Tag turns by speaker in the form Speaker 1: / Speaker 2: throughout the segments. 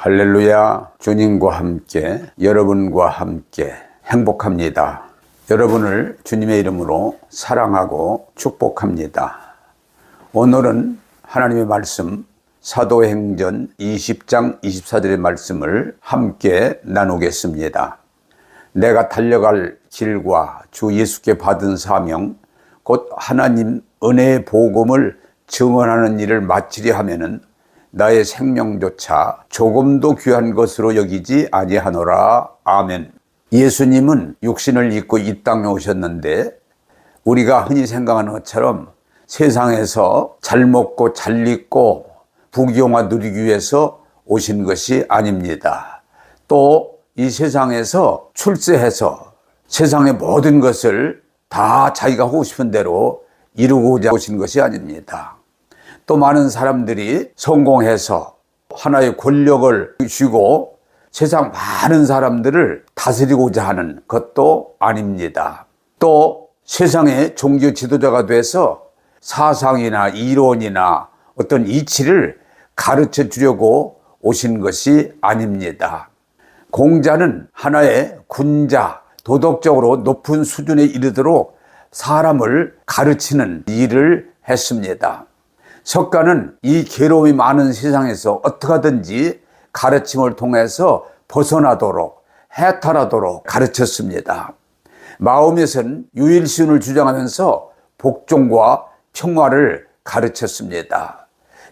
Speaker 1: 할렐루야. 주님과 함께, 여러분과 함께 행복합니다. 여러분을 주님의 이름으로 사랑하고 축복합니다. 오늘은 하나님의 말씀 사도행전 20장 24절의 말씀을 함께 나누겠습니다. 내가 달려갈 길과 주 예수께 받은 사명 곧 하나님 은혜의 복음을 증언하는 일을 마치려 하면은 나의 생명조차 조금도 귀한 것으로 여기지 아니하노라. 아멘. 예수님은 육신을 입고 이 땅에 오셨는데 우리가 흔히 생각하는 것처럼 세상에서 잘 먹고 잘 입고 부귀영화 누리기 위해서 오신 것이 아닙니다. 또 이 세상에서 출세해서 세상의 모든 것을 다 자기가 하고 싶은 대로 이루고자 오신 것이 아닙니다. 또 많은 사람들이 성공해서 하나의 권력을 쥐고 세상 많은 사람들을 다스리고자 하는 것도 아닙니다. 또 세상의 종교 지도자가 돼서 사상이나 이론이나 어떤 이치를 가르쳐 주려고 오신 것이 아닙니다. 공자는 하나의 군자, 도덕적으로 높은 수준에 이르도록 사람을 가르치는 일을 했습니다. 석가는 이 괴로움이 많은 세상에서 어떻게 하든지 가르침을 통해서 벗어나도록 해탈하도록 가르쳤습니다. 마음에서는 유일신을 주장하면서 복종과 평화를 가르쳤습니다.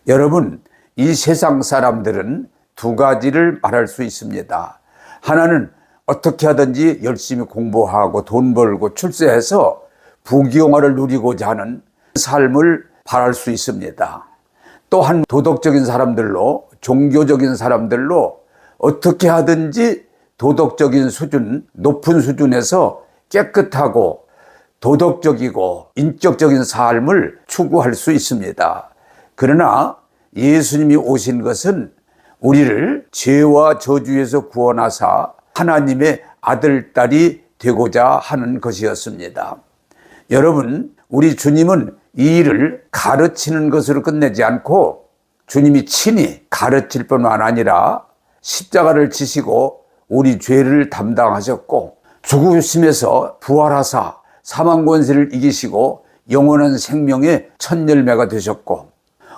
Speaker 1: 여러분, 이 세상 사람들은 두 가지를 말할 수 있습니다. 하나는 어떻게 하든지 열심히 공부하고 돈 벌고 출세해서 부귀영화를 누리고자 하는 삶을 바랄 수 있습니다. 또한 도덕적인 사람들로, 종교적인 사람들로 어떻게 하든지 도덕적인 수준, 높은 수준에서 깨끗하고 도덕적이고 인격적인 삶을 추구할 수 있습니다. 그러나 예수님이 오신 것은 우리를 죄와 저주에서 구원하사 하나님의 아들, 딸이 되고자 하는 것이었습니다. 여러분, 우리 주님은 이 일을 가르치는 것으로 끝내지 않고 주님이 친히 가르칠 뿐만 아니라 십자가를 지시고 우리 죄를 담당하셨고 죽으심에서 부활하사 사망 권세를 이기시고 영원한 생명의 첫 열매가 되셨고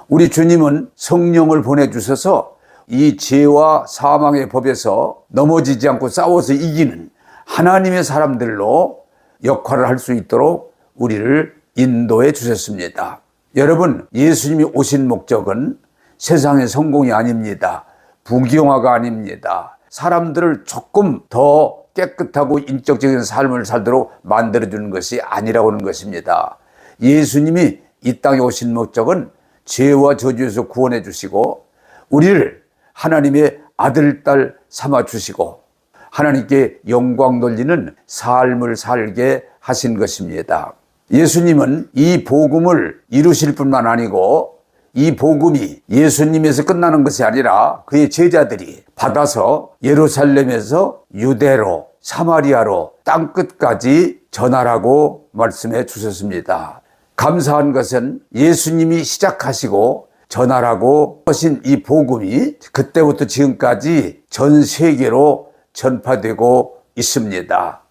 Speaker 1: 우리 주님은 성령을 보내주셔서 이 죄와 사망의 법에서 넘어지지 않고 싸워서 이기는 하나님의 사람들로 역할을 할 수 있도록 우리를 인도해 주셨습니다. 여러분, 예수님이 오신 목적은 세상의 성공이 아닙니다. 부귀영화가 아닙니다. 사람들을 조금 더 깨끗하고 인격적인 삶을 살도록 만들어주는 것이 아니라고 하는 것입니다. 예수님이 이 땅에 오신 목적은 죄와 저주에서 구원해 주시고 우리를 하나님의 아들, 딸 삼아 주시고 하나님께 영광 돌리는 삶을 살게 하신 것입니다. 예수님은 이 복음을 이루실 뿐만 아니고 이 복음이 예수님에서 끝나는 것이 아니라 그의 제자들이 받아서 예루살렘에서 유대로 사마리아로 땅끝까지 전하라고 말씀해 주셨습니다. 감사한 것은 예수님이 시작하시고 전하라고 하신 이 복음이 그때부터 지금까지 전 세계로 전파되고 있습니다.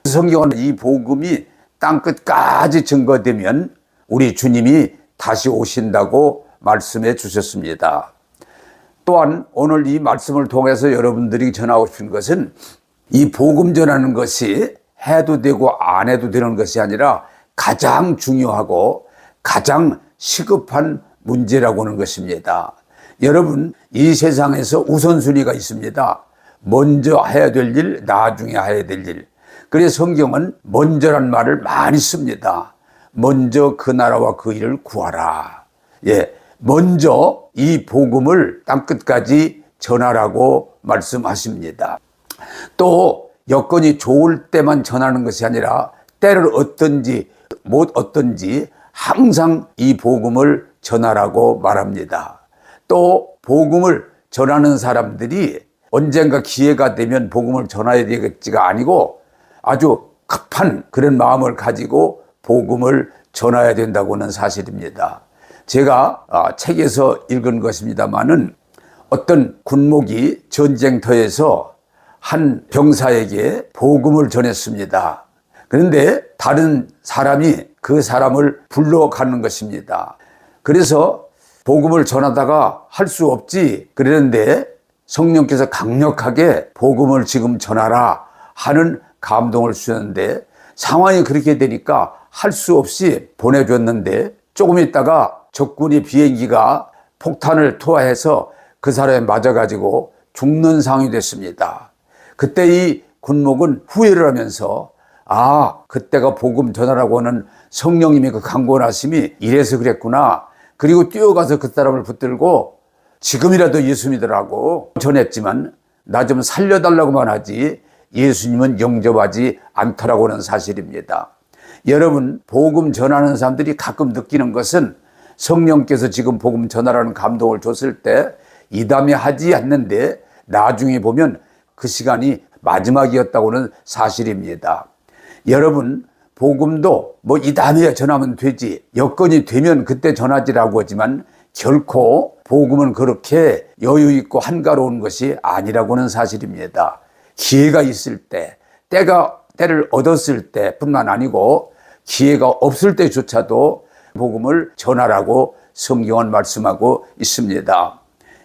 Speaker 1: 성경은 이 복음이 땅끝까지 증거되면 우리 주님이 다시 오신다고 말씀해 주셨습니다. 또한 오늘 이 말씀을 통해서 여러분들이 전하고 싶은 것은 이 복음 전하는 것이 해도 되고 안 해도 되는 것이 아니라 가장 중요하고 가장 시급한 문제라고 하는 것입니다. 여러분, 이 세상에서 우선순위가 있습니다. 먼저 해야 될 일, 나중에 해야 될 일. 그래서 성경은 먼저란 말을 많이 씁니다. 먼저 그 나라와 그 일을 구하라. 먼저 이 복음을 땅끝까지 전하라고 말씀하십니다. 또 여건이 좋을 때만 전하는 것이 아니라 때를 얻든지 못 얻든지 항상 이 복음을 전하라고 말합니다. 또 복음을 전하는 사람들이 언젠가 기회가 되면 복음을 전해야 되겠지가 아니고 아주 급한 그런 마음을 가지고 복음을 전해야 된다고는 사실입니다. 제가 책에서 읽은 것입니다마는 어떤 군목이 전쟁터에서 한 병사에게 복음을 전했습니다. 그런데 다른 사람이 그 사람을 불러가는 것입니다. 그래서 복음을 전하다가 할 수 없지 그러는데 성령께서 강력하게 복음을 지금 전하라 하는 감동을 주셨는데 상황이 그렇게 되니까 할 수 없이 보내줬는데 조금 있다가 적군이 비행기가 폭탄을 투하해서 그 사람에 맞아가지고 죽는 상황이 됐습니다. 그때 이 군목은 후회를 하면서 그때가 복음 전하라고 하는 성령님의 그 강권하심이 이래서 그랬구나. 그리고 뛰어가서 그 사람을 붙들고 지금이라도 예수 믿으라고 전했지만 나 좀 살려달라고만 하지 예수님은 영접하지 않더라고 하는 사실입니다. 여러분, 복음 전하는 사람들이 가끔 느끼는 것은 성령께서 지금 복음 전하라는 감동을 줬을 때 이 다음에 하지 않는데 나중에 보면 그 시간이 마지막이었다고는 사실입니다. 여러분, 복음도 이 다음에 전하면 되지, 여건이 되면 그때 전하지라고 하지만 결코 복음은 그렇게 여유 있고 한가로운 것이 아니라고는 사실입니다. 기회가 있을 때, 때를 얻었을 때뿐만 아니고 기회가 없을 때조차도 복음을 전하라고 성경은 말씀하고 있습니다.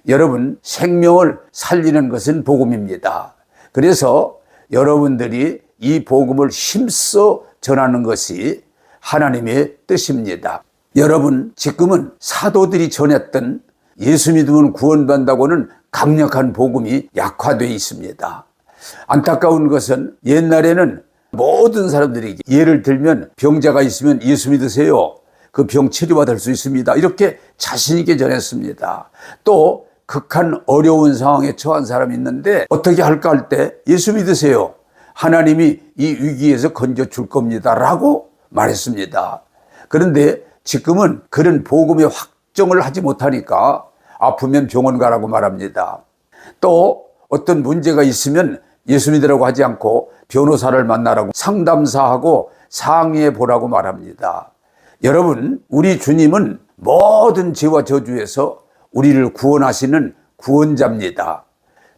Speaker 1: 여러분, 생명을 살리는 것은 복음입니다. 그래서 여러분들이 이 복음을 힘써 전하는 것이 하나님의 뜻입니다. 여러분, 지금은 사도들이 전했던 예수 믿으면 구원받는다고는 강력한 복음이 약화되어 있습니다. 안타까운 것은 옛날에는 모든 사람들에게, 예를 들면 병자가 있으면 예수 믿으세요, 그 병 치료받을 수 있습니다, 이렇게 자신 있게 전했습니다. 또 극한 어려운 상황에 처한 사람이 있는데 어떻게 할까 할 때 예수 믿으세요, 하나님이 이 위기에서 건져줄 겁니다 라고 말했습니다. 그런데 지금은 그런 복음의 확정을 하지 못하니까 아프면 병원 가라고 말합니다. 또 어떤 문제가 있으면 예수 믿으라고 하지 않고 변호사를 만나라고, 상담사하고 상의해 보라고 말합니다. 여러분, 우리 주님은 모든 죄와 저주에서 우리를 구원하시는 구원자입니다.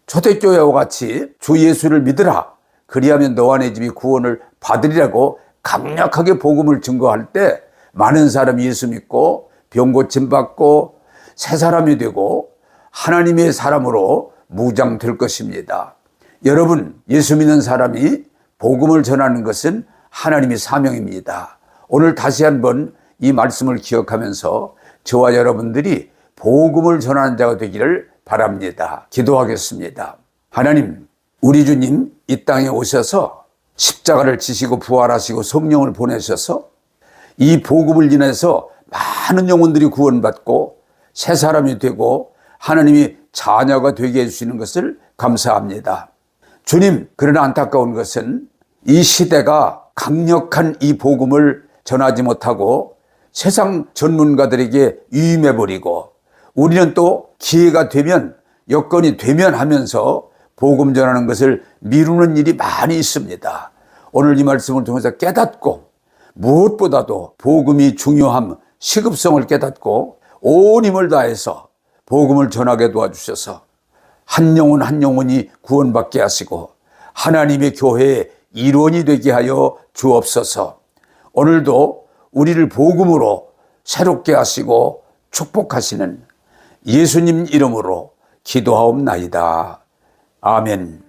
Speaker 1: 초대교회와 같이 주 예수를 믿으라, 그리하면 너와 내 집이 구원을 받으리라고 강력하게 복음을 증거할 때 많은 사람이 예수 믿고 병 고침 받고 새 사람이 되고 하나님의 사람으로 무장될 것입니다. 여러분, 예수 믿는 사람이 복음을 전하는 것은 하나님의 사명입니다. 오늘 다시 한번 이 말씀을 기억하면서 저와 여러분들이 복음을 전하는 자가 되기를 바랍니다. 기도하겠습니다. 하나님, 우리 주님 이 땅에 오셔서 십자가를 지시고 부활하시고 성령을 보내셔서 이 복음을 인해서 많은 영혼들이 구원받고 새 사람이 되고 하나님이 자녀가 되게 해주시는 것을 감사합니다. 주님, 그러나 안타까운 것은 이 시대가 강력한 이 복음을 전하지 못하고 세상 전문가들에게 유임해버리고 우리는 또 기회가 되면, 여건이 되면 하면서 복음 전하는 것을 미루는 일이 많이 있습니다. 오늘 이 말씀을 통해서 깨닫고 무엇보다도 복음이 중요함, 시급성을 깨닫고 온 힘을 다해서 복음을 전하게 도와주셔서 한 영혼 한 영혼이 구원받게 하시고 하나님의 교회의 일원이 되게 하여 주옵소서. 오늘도 우리를 복음으로 새롭게 하시고 축복하시는 예수님 이름으로 기도하옵나이다. 아멘.